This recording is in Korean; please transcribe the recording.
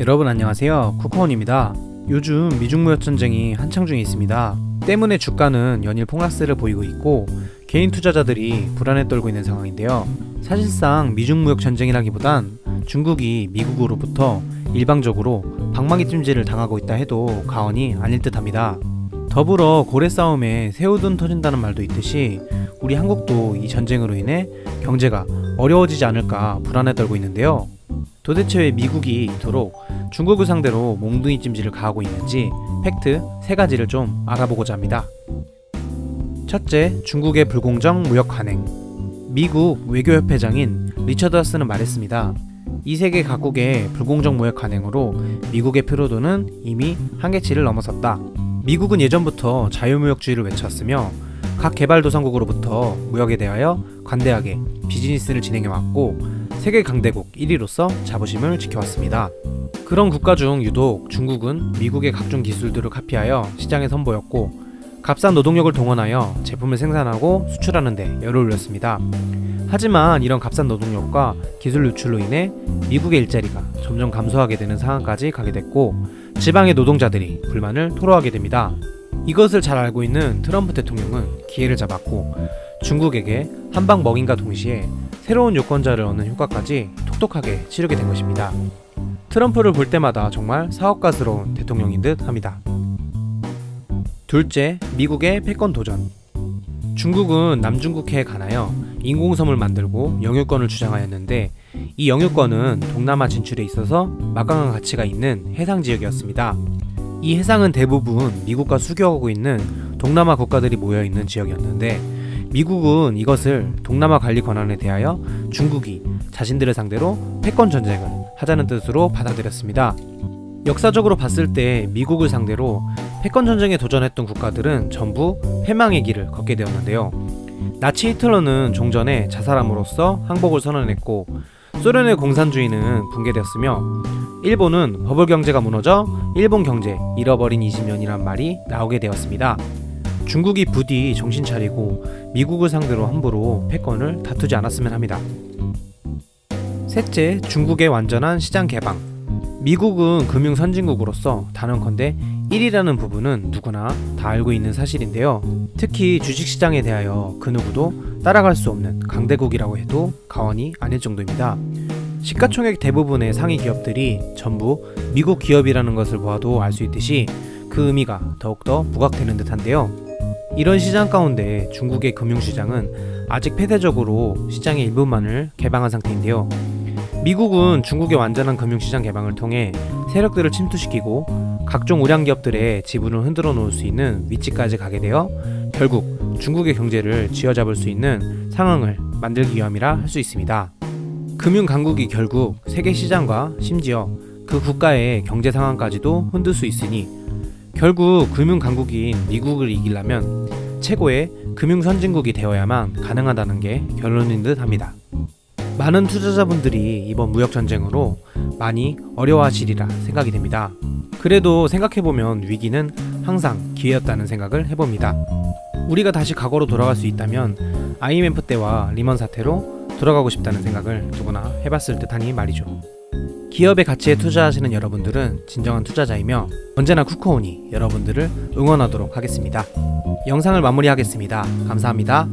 여러분 안녕하세요, 쿠커원입니다. 요즘 미중무역전쟁이 한창 중에 있습니다. 때문에 주가는 연일 폭락세를 보이고 있고 개인 투자자들이 불안에 떨고 있는 상황인데요. 사실상 미중무역전쟁이라기보단 중국이 미국으로부터 일방적으로 방망이 찜질을 당하고 있다 해도 과언이 아닐 듯합니다. 더불어 고래 싸움에 새우등 터진다는 말도 있듯이 우리 한국도 이 전쟁으로 인해 경제가 어려워지지 않을까 불안에 떨고 있는데요. 도대체 왜 미국이 이토록 중국을 상대로 몽둥이 찜질을 가하고 있는지 팩트 3가지를 좀 알아보고자 합니다. 첫째, 중국의 불공정 무역 관행. 미국 외교협회장인 리처드 하스는 말했습니다. 이 세계 각국의 불공정 무역 관행으로 미국의 피로도는 이미 한계치를 넘어섰다. 미국은 예전부터 자유무역주의를 외쳤으며 각 개발도상국으로부터 무역에 대하여 관대하게 비즈니스를 진행해왔고 세계 강대국 1위로서 자부심을 지켜왔습니다. 그런 국가 중 유독 중국은 미국의 각종 기술들을 카피하여 시장에 선보였고 값싼 노동력을 동원하여 제품을 생산하고 수출하는 데 열을 올렸습니다. 하지만 이런 값싼 노동력과 기술 유출로 인해 미국의 일자리가 점점 감소하게 되는 상황까지 가게 됐고 지방의 노동자들이 불만을 토로하게 됩니다. 이것을 잘 알고 있는 트럼프 대통령은 기회를 잡았고 중국에게 한 방 먹인과 동시에 새로운 유권자를 얻는 효과까지 톡톡하게 치르게 된 것입니다. 트럼프를 볼 때마다 정말 사업가스러운 대통령인 듯 합니다. 둘째, 미국의 패권 도전. 중국은 남중국해에 관하여 인공섬을 만들고 영유권을 주장하였는데 이 영유권은 동남아 진출에 있어서 막강한 가치가 있는 해상지역이었습니다. 이 해상은 대부분 미국과 수교하고 있는 동남아 국가들이 모여있는 지역이었는데 미국은 이것을 동남아 관리 권한에 대하여 중국이 자신들을 상대로 패권 전쟁을 하자는 뜻으로 받아들였습니다. 역사적으로 봤을 때 미국을 상대로 패권 전쟁에 도전했던 국가들은 전부 패망의 길을 걷게 되었는데요. 나치 히틀러는 종전에 자살함으로써 항복을 선언했고 소련의 공산주의는 붕괴되었으며 일본은 버블 경제가 무너져 일본 경제 잃어버린 20년이란 말이 나오게 되었습니다. 중국이 부디 정신 차리고 미국을 상대로 함부로 패권을 다투지 않았으면 합니다. 셋째, 중국의 완전한 시장 개방. 미국은 금융 선진국으로서 단언컨대 1위라는 부분은 누구나 다 알고 있는 사실인데요. 특히 주식시장에 대하여 그 누구도 따라갈 수 없는 강대국이라고 해도 과언이 아닐 정도입니다. 시가총액 대부분의 상위 기업들이 전부 미국 기업이라는 것을 보아도 알 수 있듯이 그 의미가 더욱더 부각되는 듯한데요. 이런 시장 가운데 중국의 금융시장은 아직 폐쇄적으로 시장의 일부만을 개방한 상태인데요. 미국은 중국의 완전한 금융시장 개방을 통해 세력들을 침투시키고 각종 우량 기업들의 지분을 흔들어 놓을 수 있는 위치까지 가게 되어 결국 중국의 경제를 쥐어잡을 수 있는 상황을 만들기 위함이라 할 수 있습니다. 금융강국이 결국 세계시장과 심지어 그 국가의 경제 상황까지도 흔들 수 있으니 결국 금융강국인 미국을 이기려면 최고의 금융선진국이 되어야만 가능하다는 게 결론인 듯 합니다. 많은 투자자분들이 이번 무역전쟁으로 많이 어려워하시리라 생각이 됩니다. 그래도 생각해보면 위기는 항상 기회였다는 생각을 해봅니다. 우리가 다시 과거로 돌아갈 수 있다면 IMF 때와 리먼 사태로 돌아가고 싶다는 생각을 누구나 해봤을 듯하니 말이죠. 기업의 가치에 투자하시는 여러분들은 진정한 투자자이며 언제나 쿠커온이 여러분들을 응원하도록 하겠습니다. 영상을 마무리하겠습니다. 감사합니다.